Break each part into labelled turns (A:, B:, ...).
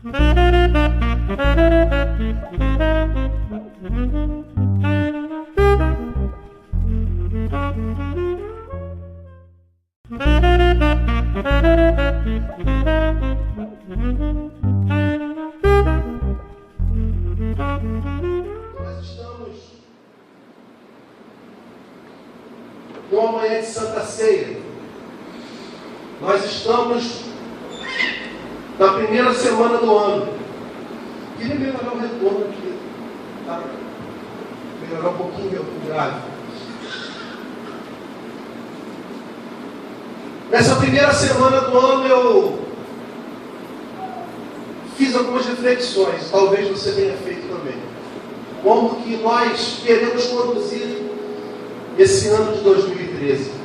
A: Nós estamos numa manhã de Santa Ceia. Nós estamos na primeira semana do ano. Queria melhorar o retorno aqui, tá? Melhorar um pouquinho meu gráfico. Nessa primeira semana do ano eu fiz algumas reflexões, talvez você tenha feito também. Como que nós queremos conduzir esse ano de 2013.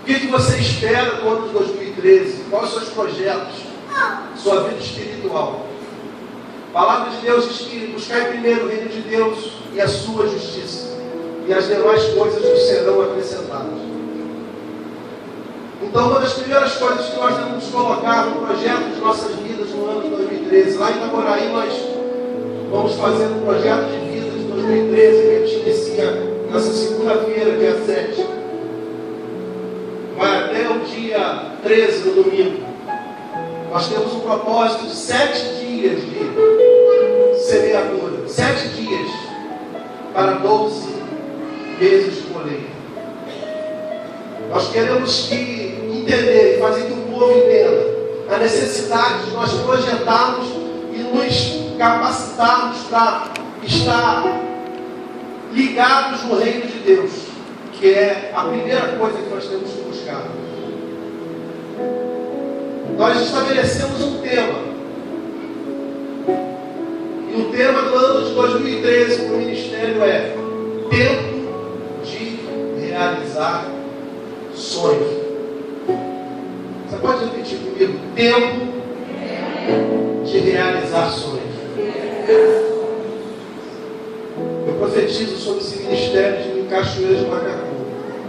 A: O que você espera do ano de 2013? Quais os seus projetos? Sua vida espiritual. A palavra de Deus diz que buscar primeiro o reino de Deus e a sua justiça, e as demais coisas nos serão acrescentadas. Então, uma das primeiras coisas que nós devemos colocar no projeto de nossas vidas no ano de 2013, lá em Itaboraí nós vamos fazer um projeto de vida de 2013 que a gente inicia nessa segunda-feira, dia 7. Vai até o dia 13, no domingo. Nós temos um propósito de 7 dias de semeadura. 7 dias para 12 meses de colheita. Nós queremos entender e fazer que o povo entenda a necessidade de nós projetarmos e nos capacitarmos para estar ligados no reino de Deus, que é a primeira coisa que nós temos que buscar. Nós estabelecemos um tema. E o tema do ano de 2013 para o ministério é tempo de realizar sonhos. Você pode repetir comigo? Tempo de realizar sonhos. Eu profetizo sobre esse ministério de Cachoeira de Macacu,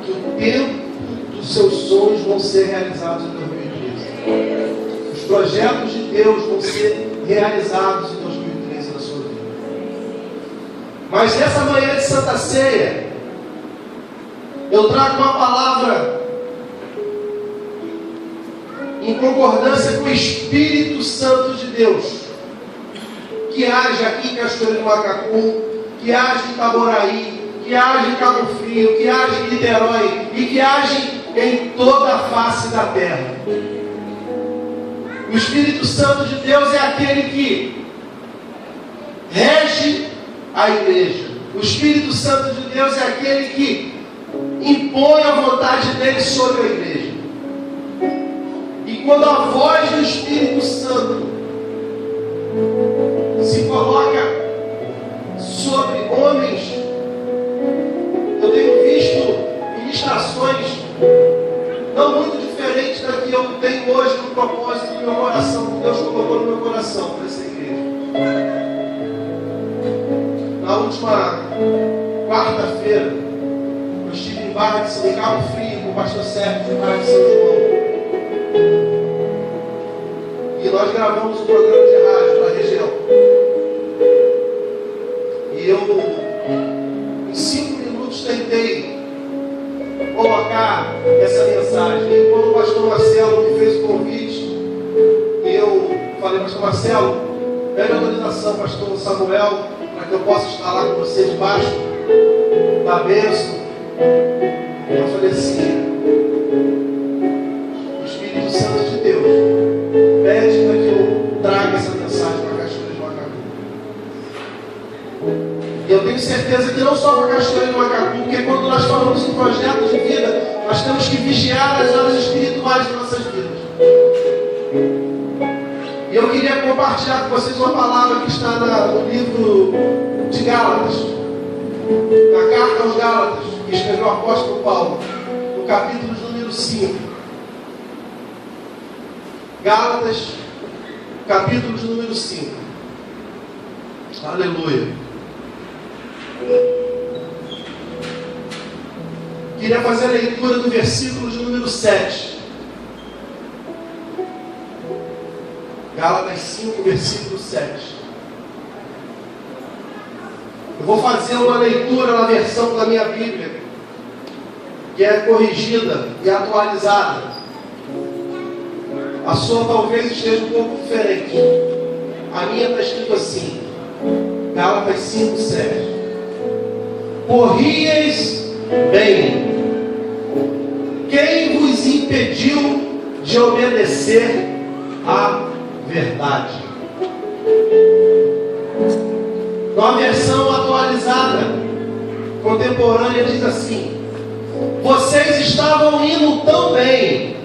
A: que o tempo dos seus sonhos vão ser realizados em 2013. Os projetos de Deus vão ser realizados em 2013 na sua vida. Mas nessa manhã de Santa Ceia, eu trago uma palavra em concordância com o Espírito Santo de Deus, que age aqui em Cachoeira de Macacu, que age em Itaboraí, que age em Cabo Frio, que age em Niterói e que age em toda a face da terra. O Espírito Santo de Deus é aquele que rege a igreja. O Espírito Santo de Deus é aquele que impõe a vontade dele sobre a igreja. E quando a voz do Espírito Santo se coloca sobre homens, eu tenho visto ministrações não muito diferentes da que eu tenho hoje no propósito do meu coração, que Deus colocou no meu coração para essa igreja. Na última quarta-feira, eu estive em Cabo Frio com o pastor Sérgio de Barra de São João. E nós gravamos um programa de rádio na região. E eu, em 5 minutos, tentei colocar essa mensagem. E quando o pastor Marcelo me fez o convite, eu falei, pastor Marcelo, pede autorização, pastor Samuel, para que eu possa estar lá com você debaixo da bênção. E eu falei assim, o Espírito Santo de Deus pede para que eu traga essa mensagem para a Cachoeira de Macacu. E eu tenho certeza que não só para a Cachoeira de Macacu, porque quando nós falamos em projetos de vida, nós temos que vigiar as áreas espirituais de nossas vidas. E eu queria compartilhar com vocês uma palavra que está no livro de Gálatas, na carta aos Gálatas, que escreveu o apóstolo Paulo, no capítulo de número 5. Gálatas, capítulo de número 5. Aleluia. Queria fazer a leitura do versículo de número 7. Gálatas 5, versículo 7. Eu vou fazer uma leitura na versão da minha Bíblia, que é corrigida e atualizada. A sua talvez esteja um pouco diferente. A minha está escrito assim, Gálatas 5, 7. Corrieis bem. Quem vos impediu de obedecer à verdade? Numa versão atualizada, contemporânea, diz assim: vocês estavam indo tão bem.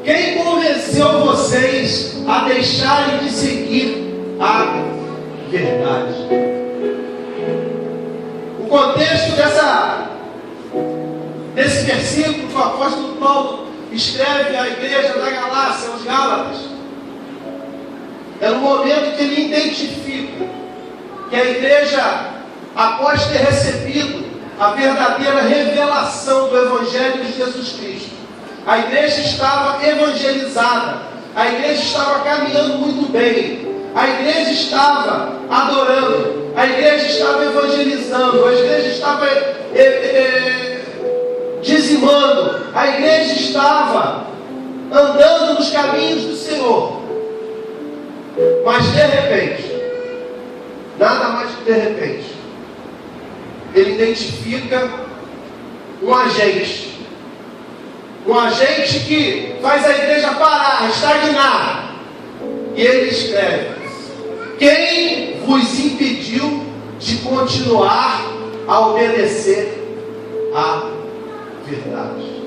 A: Quem convenceu vocês a deixarem de seguir a verdade? O contexto desse versículo que o apóstolo Paulo escreve à igreja da Galácia, aos Gálatas, é no momento que ele identifica que a igreja, após ter recebido a verdadeira revelação do Evangelho de Jesus Cristo, a igreja estava evangelizada, a igreja estava caminhando muito bem, a igreja estava adorando, a igreja estava evangelizando, a igreja estava dizimando, a igreja estava andando nos caminhos do Senhor. Mas de repente, nada mais que de repente, ele identifica um agente que faz a igreja parar, estagnar. E ele escreve: quem vos impediu de continuar a obedecer à verdade?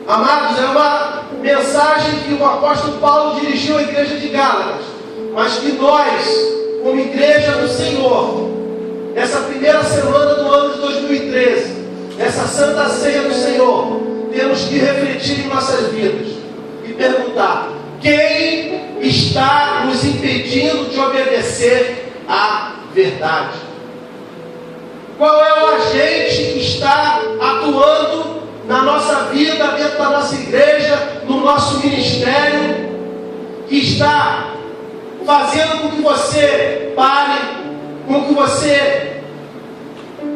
A: Amados, é uma mensagem que o apóstolo Paulo dirigiu à igreja de Gálatas, mas que nós, como igreja do Senhor, nessa primeira semana do ano de 2013, nessa Santa Ceia do Senhor, temos que refletir em nossas vidas e perguntar: quem está nos impedindo de obedecer à verdade? Qual é o agente que está atuando na nossa vida, dentro da nossa igreja, no nosso ministério, que está fazendo com que você pare, com que você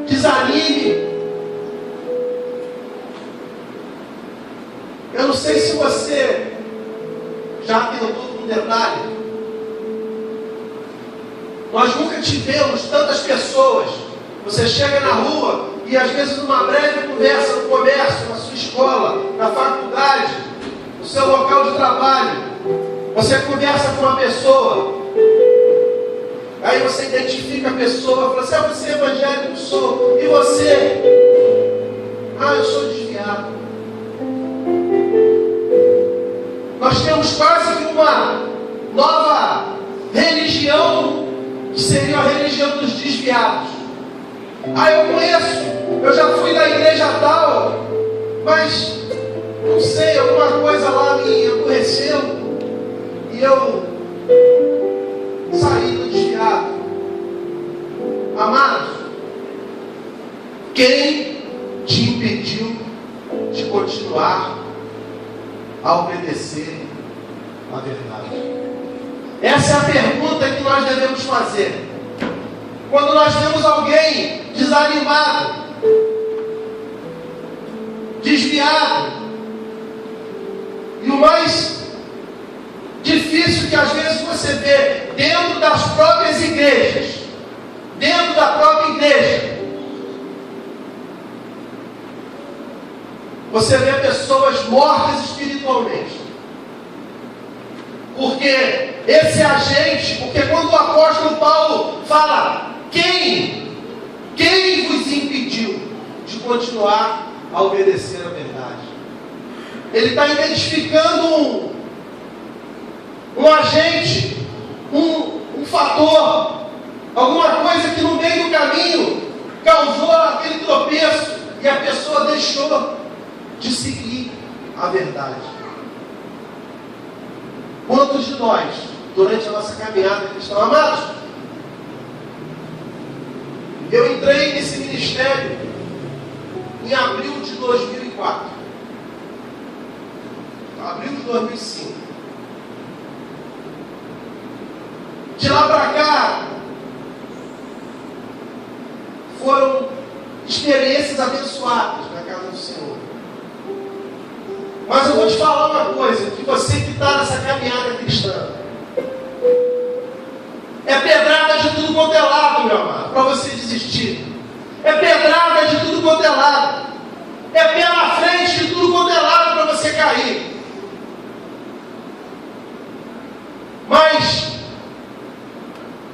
A: desanime? Eu não sei se você já tentou um detalhe. Nós nunca tivemos tantas pessoas. Você chega na rua e às vezes numa breve conversa no comércio, na sua escola, na faculdade, no seu local de trabalho, você conversa com uma pessoa, aí você identifica a pessoa, fala assim: ah, você é evangélico? Sou. E você? Ah, eu sou desviado. Nós temos quase que uma nova religião, que seria a religião dos desviados. Ah, eu conheço, eu já fui na igreja tal, mas não sei, alguma coisa lá me aborreceu e eu saí do desviado. Amados, quem te impediu de continuar a obedecer à verdade? Essa é a pergunta que nós devemos fazer. Quando nós vemos alguém desanimado, desviado, e o mais difícil que às vezes você vê dentro das próprias igrejas, dentro da própria igreja, você vê pessoas mortas espiritualmente. Porque esse agente, porque quando o apóstolo Paulo fala: quem vos impediu de continuar a obedecer à verdade? Ele está identificando um agente, um fator, alguma coisa que no meio do caminho causou aquele tropeço e a pessoa deixou de seguir a verdade. Quantos de nós, durante a nossa caminhada cristã, amados, eu entrei nesse ministério em abril de 2004, abril de 2005. De lá para cá, foram experiências abençoadas na casa do Senhor. Mas eu vou te falar uma coisa, que você que está nessa caminhada cristã, é pedrada de tudo quanto é lado, meu amado, para você desistir. É pedrada de tudo quanto é lado. É pé na frente de tudo quanto é lado para você cair. Mas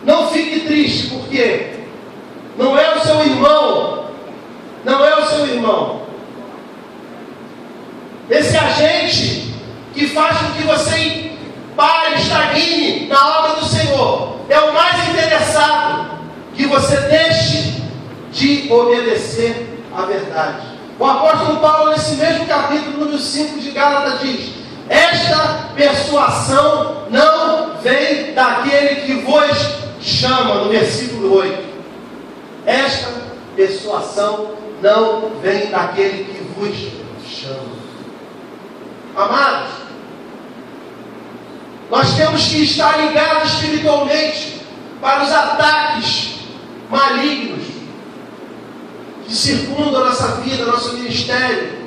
A: não fique triste, porque não é o seu irmão, não é o seu irmão. Esse agente que faz com que você pare, estagne na obra do Senhor, é o mais interessado que você deixe de obedecer à verdade. O apóstolo Paulo, nesse mesmo capítulo, número 5 de Gálatas, diz: esta persuasão não vem daquele que vos chama, no versículo 8. Esta persuasão não vem daquele que vos chama. Amados, nós temos que estar ligados espiritualmente para os ataques malignos que circundam a nossa vida, nosso ministério.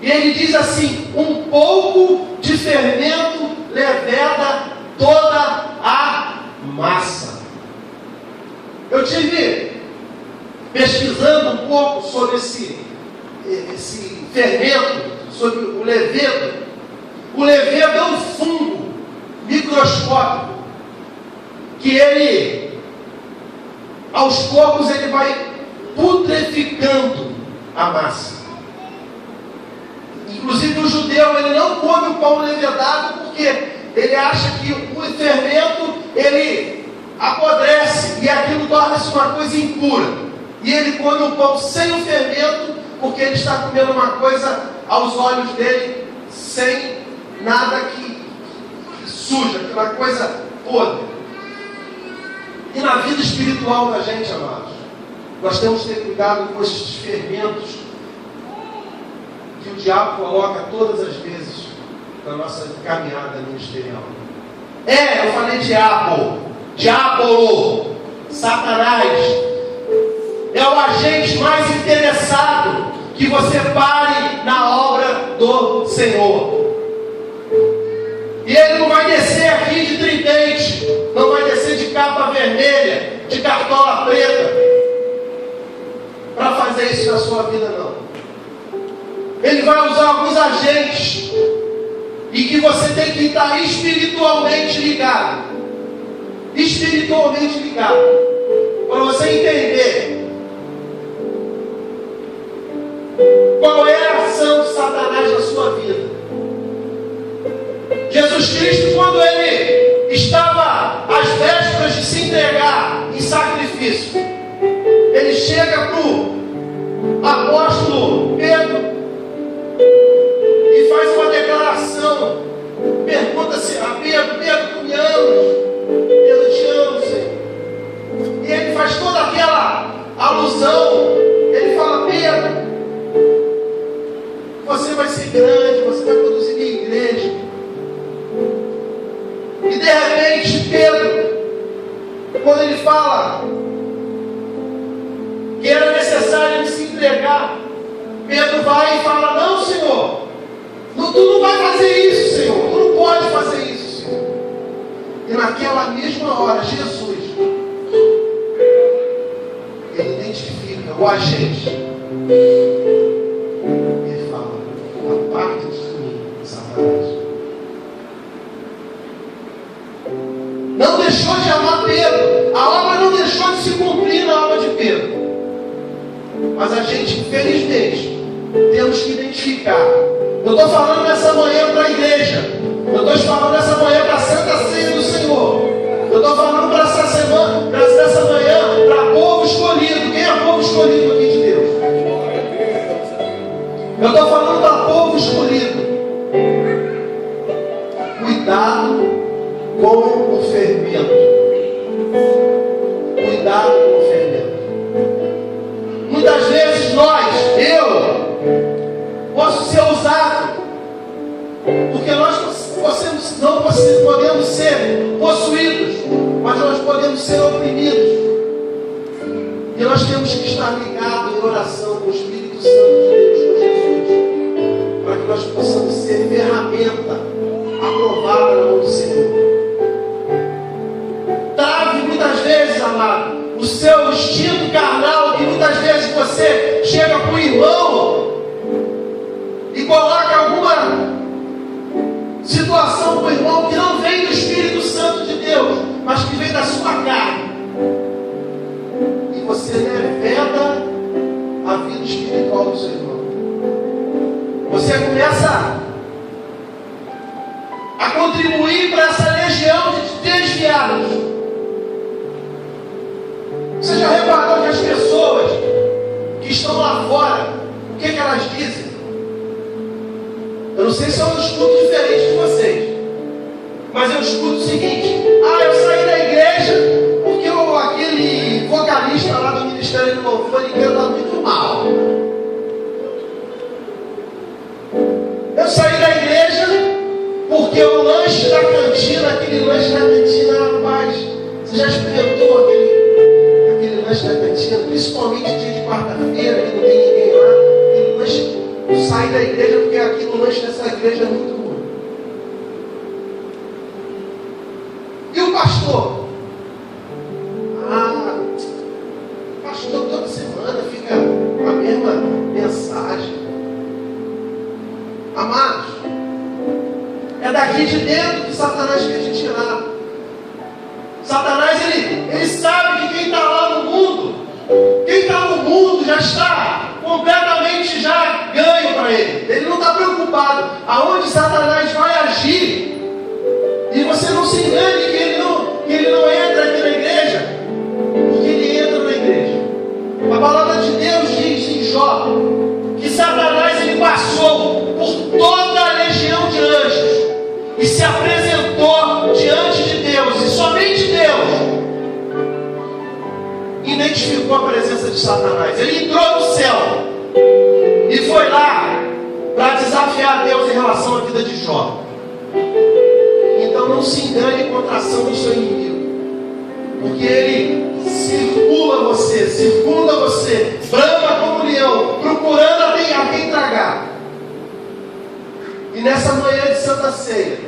A: E ele diz assim: um pouco de fermento leveda toda a massa. Eu tive pesquisando um pouco sobre esse fermento, sobre o levedo. O levedo é um fungo microscópico que ele, aos poucos, ele vai putreficando a massa. Inclusive o judeu, ele não come o pão levedado porque ele acha que o fermento, ele apodrece e aquilo torna-se uma coisa impura. E ele come o pão sem o fermento porque ele está comendo uma coisa aos olhos dele sem nada que suja, aquela coisa podre. E na vida espiritual da gente, amados, nós temos que ter cuidado com esses fermentos que o diabo coloca todas as vezes na nossa caminhada ministerial. Eu falei diabo, Satanás é o agente mais interessado que você pare na obra do Senhor. E ele não vai descer aqui de tridente, não vai descer de capa vermelha, de cartola preta, para fazer isso na sua vida, não. Ele vai usar alguns agentes, e que você tem que estar espiritualmente ligado. Espiritualmente ligado. Para você entender qual é a ação de Satanás na sua vida. Jesus Cristo, quando ele estava às vésperas de se entregar em sacrifício, ele chega para o apóstolo Pedro e faz uma declaração. Pergunta-se a Pedro: Pedro, tu me amas? Pedro: te amo, Senhor. E ele faz toda aquela alusão. Ele fala: Pedro, você vai ser grande, você vai produzir minha igreja. E de repente Pedro, quando ele fala que era necessário ele se entregar, Pedro vai e fala: não, Senhor, tu não vai fazer isso, Senhor, tu não pode fazer isso, Senhor. E naquela mesma hora, Jesus, ele identifica o agente. Ele fala: aparte-te de mim, Satanás. Não deixou de amar Pedro. A obra não deixou de se cumprir na obra de Pedro. Mas a gente, infelizmente, temos que identificar. Eu estou falando nessa manhã para a igreja. Eu estou falando nessa manhã para a Santa Ceia do Senhor. Eu estou falando para essa semana, nessa manhã, para povo escolhido. Quem é povo escolhido aqui de Deus? Eu estou falando para povo escolhido. Cuidado com o fermento. Cuidado com o fermento. Muitas vezes eu posso ser usado, porque nós não podemos ser possuídos, mas nós podemos ser oprimidos. E nós temos que estar ligados em oração com o Espírito Santo de Deus, com Jesus, para que nós possamos ser ferramenta aprovada na mão do Senhor. Trave muitas vezes, amado, o seu instinto carnal, que muitas vezes você chega para o irmão e coloca alguma situação para o irmão que não vem do Espírito Santo de Deus, mas que vem da sua carne. E você leveda a vida espiritual do seu irmão. Você começa a contribuir para essa legião de desviados. Você já reparou que as pessoas que estão lá fora, o que elas dizem? Eu não sei se eu escuto diferente de vocês, mas eu escuto o seguinte: eu saí da igreja porque aquele vocalista lá do Ministério do Louvor, ele canta muito mal. Eu saí da igreja porque o lanche da cantina, aquele lanche da cantina, rapaz, você já experimentou aquele lanche da cantina, principalmente dia de quarta-feira, que não tem ninguém lá, aquele lanche. Eu saí da igreja porque aqui no lanche dessa igreja é muito ruim. E o pastor? O pastor toda semana fica com a mesma mensagem. Amados, é daqui de dentro que Satanás quer te tirar. Satanás, ele sabe que quem está lá no mundo, quem está no mundo já está completamente já ganho para ele. Ele não está preocupado aonde Satanás vai agir. E você não se engane que ele não entra aqui na igreja, porque ele entra na igreja. A palavra de Deus diz em Jó que Satanás ele passou por toda a legião de anjos e se apresentou diante de Deus, e somente Deus identificou a presença de Satanás. Ele entrou no céu e foi lá para desafiar Deus em relação à vida de Jó. Então não se engane contra a ação do seu inimigo, porque ele circunda você, brama como leão, procurando a quem tragar. E nessa manhã de Santa Ceia,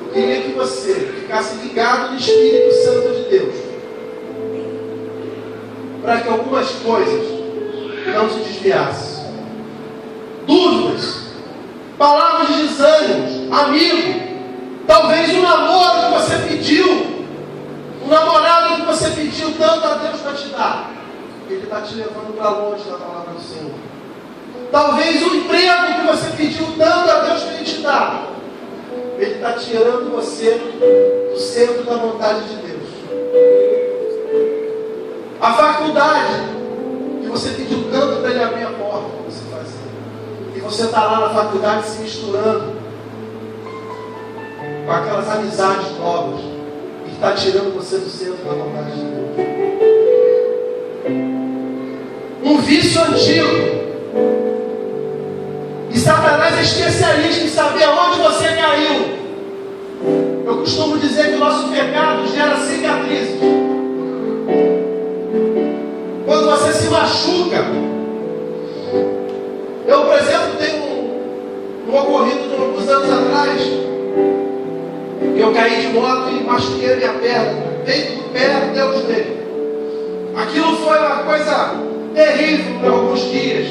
A: eu queria que você ficasse ligado no Espírito Santo de Deus, para que algumas coisas não se desviassem. Dúvidas, palavras de desânimo, amigo, talvez um namoro que você pediu, um namorado que você pediu tanto a Deus para te dar, ele está te levando para longe da palavra do Senhor. Talvez um emprego que você pediu tanto a Deus para ele te dar, ele está tirando você do centro da vontade de Deus. A faculdade que você pediu tanto para ele abrir a porta para você fazer, e você está lá na faculdade se misturando com aquelas amizades novas, e está tirando você do centro da vontade de Deus. Um vício antigo, e Satanás é especialista em saber aonde você caiu. Eu costumo dizer que o nosso pecado gera cicatrizes. Quando você se machuca, eu, por exemplo, tenho um ocorrido de alguns anos atrás. Eu caí de moto e machuquei a minha perna, desde o pé até os dedos. Aquilo foi uma coisa terrível por alguns dias.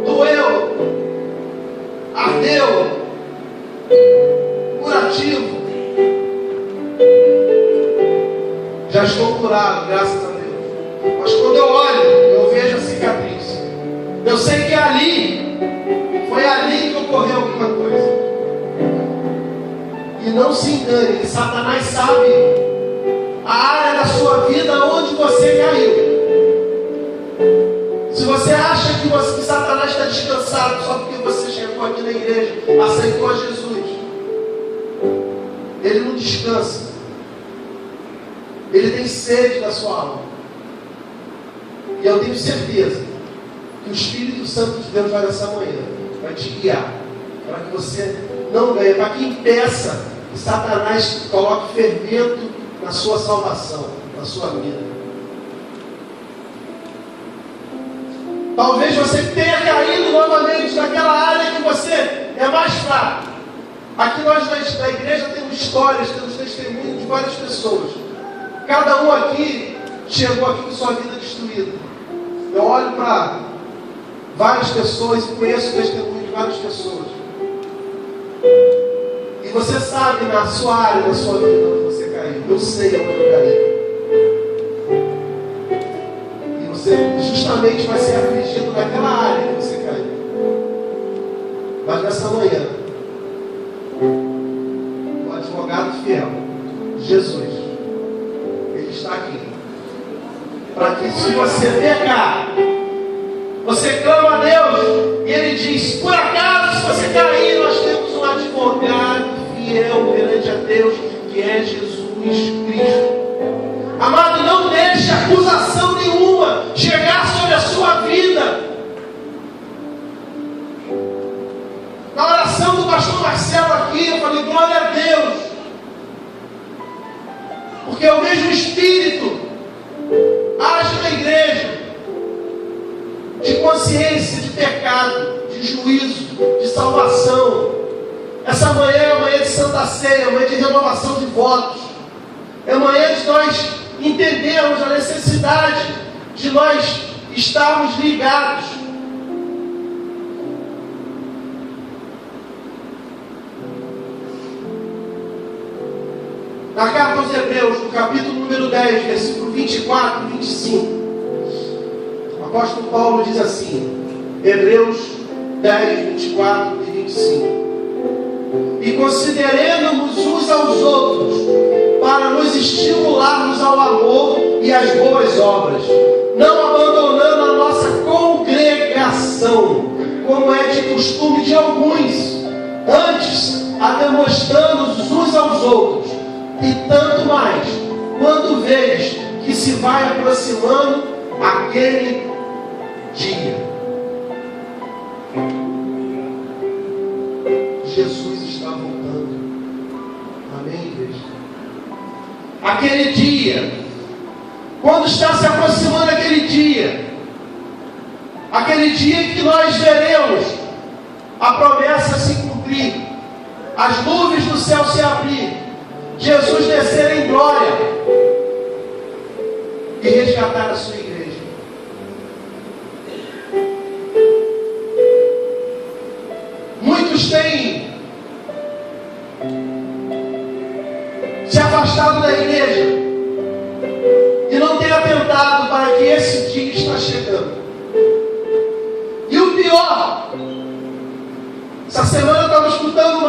A: Doeu, ardeu, curativo. Já estou curado, graças a Deus. Mas quando eu olho, eu vejo a cicatriz. Eu sei que foi ali que ocorreu alguma coisa. E não se engane, que Satanás sabe a área da sua vida onde você caiu. Se você acha que Satanás está descansado só porque você chegou aqui na igreja, aceitou a Jesus, ele não descansa. Ele tem sede da sua alma. E eu tenho certeza que o Espírito Santo de Deus vai nessa manhã, vai te guiar, para que você não ganhe, para que impeça que Satanás coloque fermento na sua salvação, na sua vida. Talvez você tenha caído novamente naquela área que você é mais fraco. Aqui nós na igreja temos histórias, temos testemunhos de várias pessoas. Cada um aqui chegou aqui com sua vida destruída. Eu olho para várias pessoas e conheço o testemunho de várias pessoas. E você sabe na sua área, na sua vida, onde você caiu. Eu sei onde eu caí. E você justamente vai ser afligido naquela área que você caiu. Mas nessa manhã, o advogado fiel, Jesus, Ele está aqui. Para que se você pecar, você clama a Deus e Ele diz: por acaso, se você cair, nós temos um advogado fiel perante a Deus, que é Jesus Cristo. Amado, não deixe acusação nenhuma chegar sobre a sua vida. Na oração do pastor Marcelo aqui, eu falei: glória a Deus, porque é o mesmo Espírito age na igreja de consciência, de pecado, de juízo, de salvação. Essa manhã é a manhã de Santa Ceia, é a manhã de renovação de votos, é a manhã de nós entendermos a necessidade de nós estarmos ligados. Na carta aos Hebreus, no capítulo número 10, versículo 24 e 25, o apóstolo Paulo diz assim, Hebreus 10, 24 e 25: e consideremos uns aos outros, para nos estimularmos ao amor e às boas obras, não abandonando a nossa congregação, como é de costume de alguns, antes a demonstrando uns aos outros, e tanto mais, quando vedes que se vai aproximando aquele dia. Jesus está voltando. Amém, igreja? Aquele dia, quando está se aproximando aquele dia em que nós veremos a promessa se cumprir, as nuvens do céu se abrir, Jesus descer em glória e resgatar a sua igreja. Muitos têm se afastado da igreja e não têm atentado para que esse dia está chegando. E o pior, essa semana eu estava escutando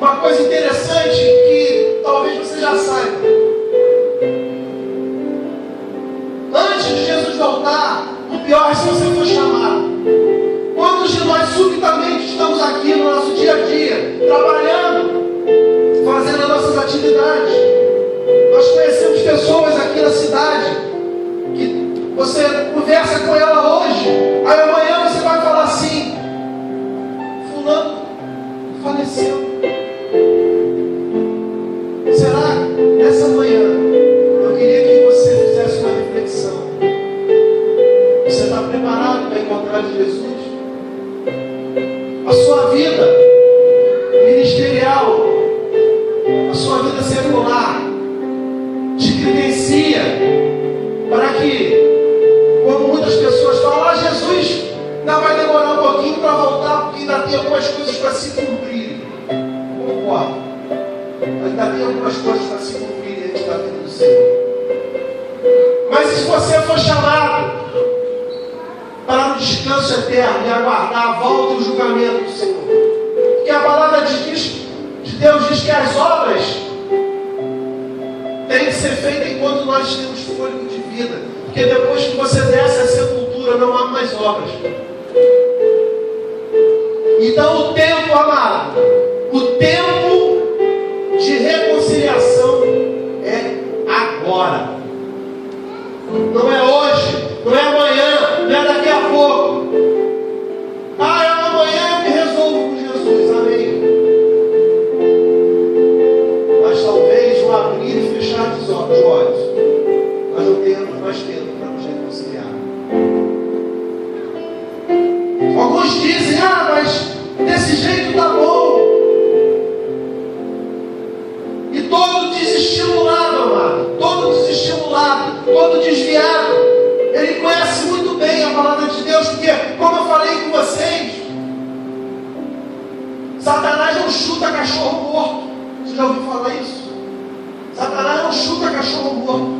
A: uma coisa interessante que talvez você já saiba. Antes de Jesus voltar, o pior é se você for chamado. Quantos de nós subitamente estamos aqui no nosso dia a dia, trabalhando, fazendo as nossas atividades? Nós conhecemos pessoas aqui na cidade que você conversa com ela hoje, aí amanhã você vai falar assim: fulano faleceu. Será? Nessa manhã eu queria que você fizesse uma reflexão. Você está preparado para encontrar Jesus? A sua vida ministerial, a sua vida secular te credencia para que, como muitas pessoas falam, Jesus ainda vai demorar um pouquinho para voltar, porque ainda tem algumas coisas para se cumprir. Concordo. Ainda tem algumas coisas para se cumprir antes da vida do Senhor. Mas se você for chamado para um descanso eterno e aguardar a volta e o julgamento do Senhor, porque a palavra de Deus diz que as obras têm que ser feitas enquanto nós temos fôlego de vida, porque depois que você desce a sepultura não há mais obras. Então o tempo, amado, o tempo de reconciliação é agora. Não é hoje, não é amanhã, não é daqui a pouco. Amanhã eu me resolvo com Jesus, amém. Você já ouviu falar isso? Satanás não chuta cachorro morto.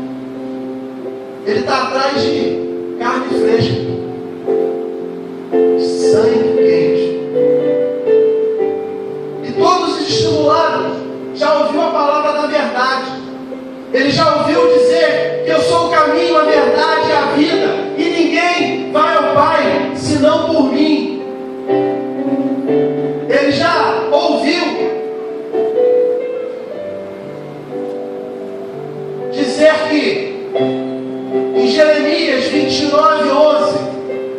A: Ele está atrás de carne fresca, sangue quente. E todos os estimulados já ouviu a palavra da verdade. Ele já ouviu dizer que eu sou o caminho, a verdade e a vida, e ninguém vai ao Pai senão por mim. Ele já ouviu dizer que em Jeremias 29:11,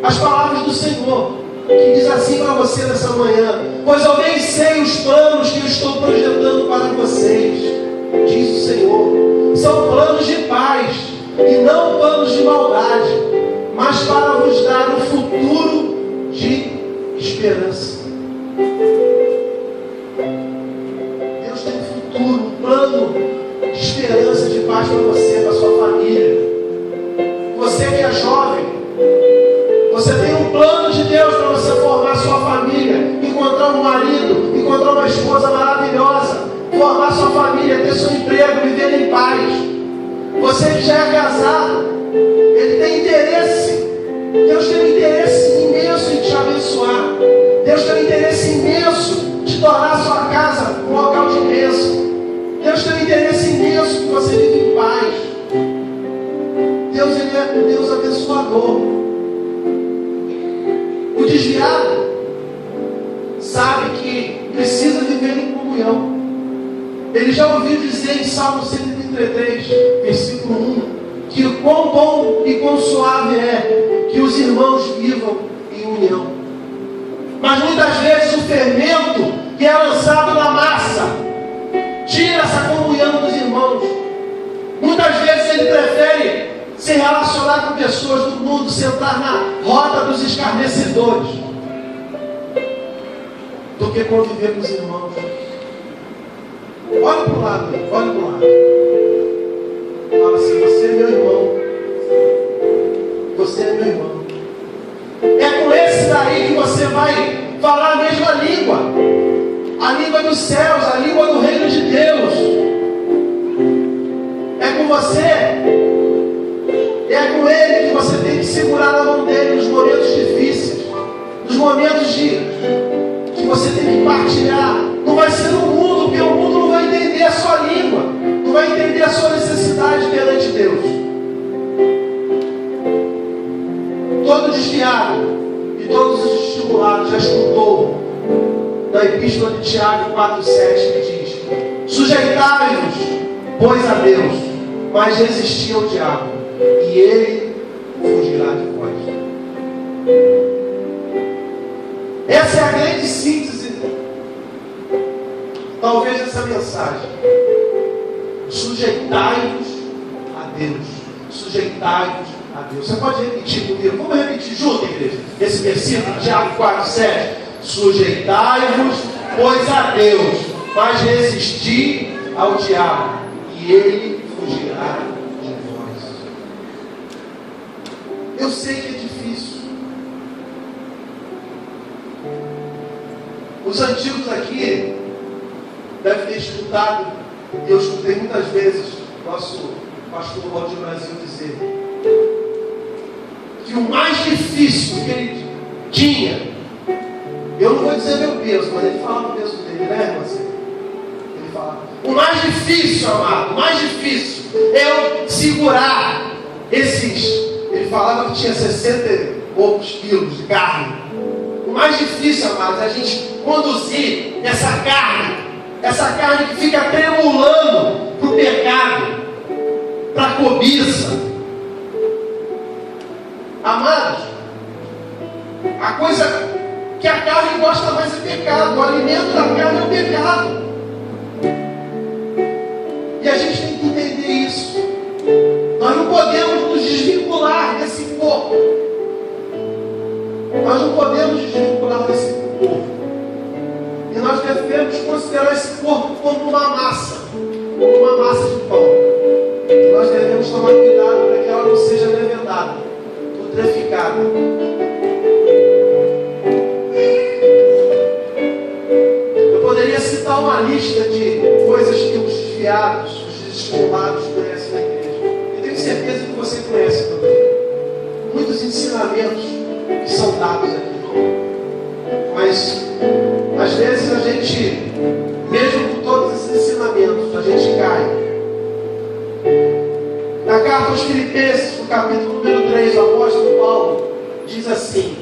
A: as palavras do Senhor, que diz assim para você nessa manhã: pois eu bem sei os planos que eu estou projetando para vocês, diz o Senhor, são planos de paz e não planos de maldade, mas para vos dar um futuro de esperança. Deus tem um futuro, um plano de esperança, de paz para você, para sua família. Você que é jovem, você tem um plano de Deus para você formar sua família, encontrar um marido, encontrar uma esposa maravilhosa, formar sua família, ter seu emprego, viver em paz. Você que já é casado, ele tem interesse. Deus tem um interesse imenso em te abençoar. Deus tem um interesse imenso de tornar sua casa um local de bênção. Deus tem um interesse imenso que você vive em paz. Deus, ele é um Deus abençoador. O desviado sabe que precisa viver em comunhão. Ele já ouviu dizer em Salmo 133, versículo 1, que o quão bom e quão suave é que os irmãos vivam em união. Mas muitas vezes o fermento que é lançado na massa tira essa comunhão dos irmãos. Muitas vezes ele prefere se relacionar com pessoas do mundo, sentar na roda dos escarnecedores, do que conviver com os irmãos. Olha para o lado, olha para o lado. Fala assim: você é meu irmão. Você é meu irmão. É com esse daí que você vai falar a mesma língua. A língua dos céus, a língua do reino de Deus. É com você. É com ele que você tem que segurar na mão dele nos momentos difíceis. Nos momentos que você tem que partilhar. Não vai ser no mundo, porque o mundo não vai entender a sua língua. Não vai entender a sua necessidade perante Deus. Todo desviado e todos os estimulados já escutou da Epístola de Tiago 4,7 que diz: sujeitai-vos, pois a Deus, mas resisti ao diabo, e ele fugirá de vós. Essa é a grande síntese, talvez, dessa mensagem. Sujeitai-vos a Deus. Sujeitai-vos a Deus. Você pode repetir comigo? Vamos repetir junto, igreja, esse versículo, Tiago 4,7. Sujeitai-vos, pois a Deus, mas resisti ao diabo, e ele fugirá de vós. Eu sei que é difícil. Os antigos aqui devem ter escutado, e eu escutei muitas vezes nosso pastor Valdir Brasil dizer, que o mais difícil que ele tinha, eu não vou dizer meu peso, mas ele falava o peso dele, né, irmã? Ele falava: o mais difícil, amado, o mais difícil é eu segurar esses. Ele falava que tinha 60 e poucos quilos de carne. O mais difícil, amado, é a gente conduzir essa carne que fica tremulando para o pecado, para a cobiça. Amados, a coisa que a carne gosta mais é pecado. O alimento da carne é o pecado. E a gente tem que entender isso. Nós não podemos nos desvincular desse corpo. Nós não podemos desvincular desse corpo. E nós devemos considerar esse corpo como uma massa. Como uma massa de pão. E nós devemos tomar cuidado para que ela não seja levedada, putreficada. Eu poderia citar uma lista de coisas desviados, os desestimulados conhecem na igreja. Eu tenho certeza que você conhece também. Muitos ensinamentos que são dados aqui. Mas, às vezes, a gente, mesmo com todos esses ensinamentos, a gente cai. Na carta aos Filipenses, no capítulo número 3, o apóstolo Paulo diz assim: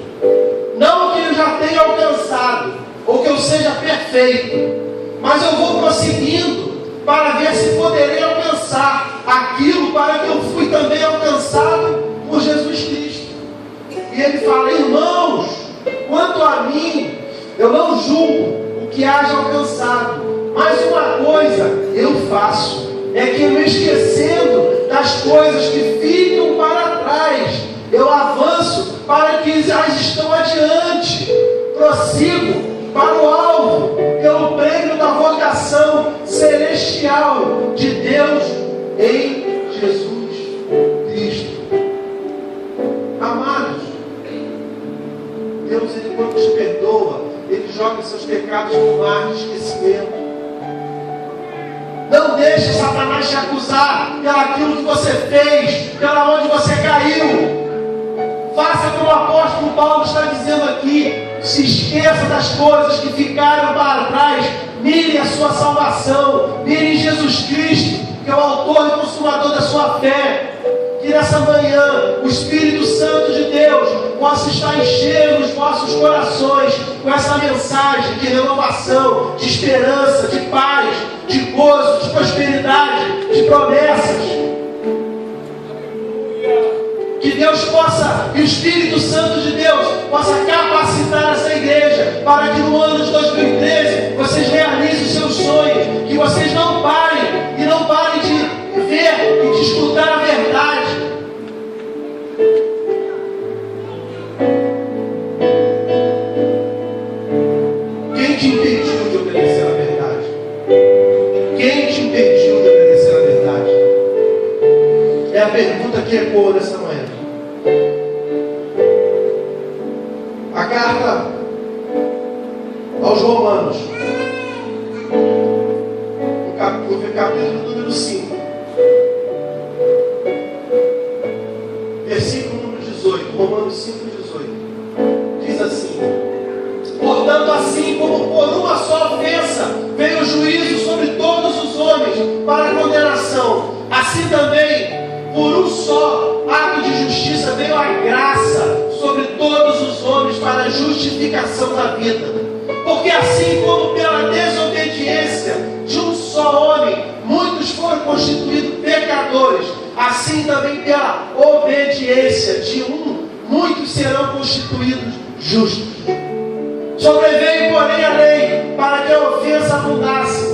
A: não que eu já tenha alcançado, ou que eu seja perfeito, mas eu vou prosseguindo para ver se poderei alcançar aquilo para que eu fui também alcançado por Jesus Cristo. E ele fala: irmãos, quanto a mim, eu não julgo o que haja alcançado, mas uma coisa eu faço, é que eu, esquecendo das coisas que ficam para trás, eu avanço para que as estão adiante, prossigo para o alvo, pelo prêmio da vocação celestial de Deus em Jesus Cristo. Amados, Deus, Ele quando te perdoa, Ele joga seus pecados no mar de esquecimento. Não deixe Satanás te acusar pelaquilo que você fez, pela onde você caiu. Faça como o apóstolo Paulo está dizendo aqui. Se esqueça das coisas que ficaram para trás. Mire a sua salvação. Mire em Jesus Cristo, que é o autor e consumador da sua fé. Que nessa manhã o Espírito Santo de Deus possa estar enchendo os vossos corações com essa mensagem de renovação, de esperança, de paz, de gozo, de prosperidade, de promessas. Que Deus possa, e o Espírito Santo de Deus possa capacitar essa igreja para que no ano de 2013 vocês realizem os seus sonhos, que vocês não parem e não parem de ver e de escutar a verdade. Quem te impediu de obedecer a verdade? Quem te impediu de obedecer a verdade? É a pergunta que ecoa nessa manhã. A carta aos Romanos, no capítulo número 5, versículo número 18, Romanos 5, 18, diz assim: portanto, assim como por uma só ofensa veio o juízo sobre todos os homens para a condenação, assim também por um só ato de justiça veio a graça sobre todos os homens para a justificação da vida. Porque assim como pela desobediência de um só homem muitos foram constituídos pecadores, assim também pela obediência de um muitos serão constituídos justos. Sobreveio, porém, a lei para que a ofensa abundasse,